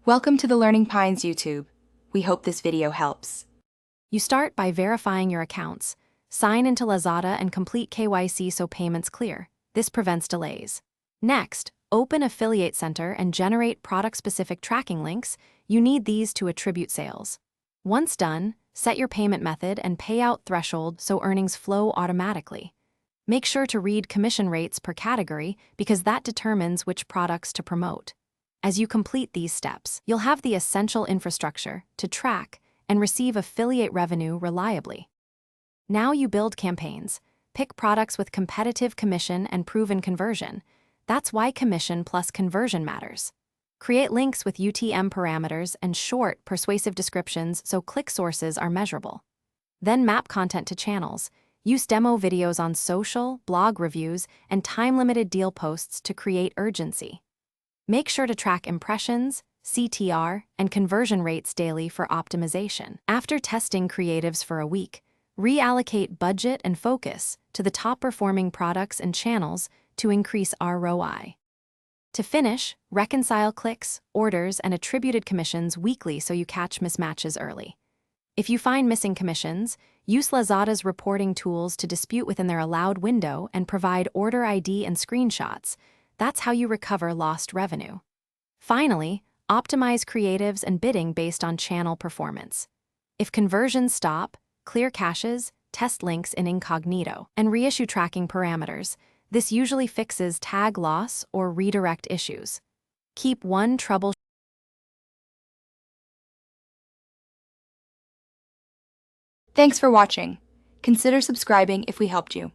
Welcome to the Learning Pines YouTube. We hope this video helps. You start by verifying your accounts. Sign into Lazada and complete KYC so payments clear. This prevents delays. Next, open Affiliate Center and generate product-specific tracking links. You need these to attribute sales. Once done, set your payment method and payout threshold so earnings flow automatically. Make sure to read commission rates per category because that determines which products to promote. As you complete these steps, you'll have the essential infrastructure to track and receive affiliate revenue reliably. Now you build campaigns. Pick products with competitive commission and proven conversion. That's why commission plus conversion matters. Create links with UTM parameters and short, persuasive descriptions so click sources are measurable. Then map content to channels. Use demo videos on social, blog reviews, and time-limited deal posts to create urgency. Make sure to track impressions, CTR, and conversion rates daily for optimization. After testing creatives for a week, reallocate budget and focus to the top-performing products and channels to increase ROI. To finish, reconcile clicks, orders, and attributed commissions weekly so you catch mismatches early. If you find missing commissions, use Lazada's reporting tools to dispute within their allowed window and provide order ID and screenshots. That's how you recover lost revenue. Finally, optimize creatives and bidding based on channel performance. If conversions stop, clear caches, test links in incognito, and reissue tracking parameters. This usually fixes tag loss or redirect issues. Keep one trouble. Thanks for watching. Consider subscribing if we helped you.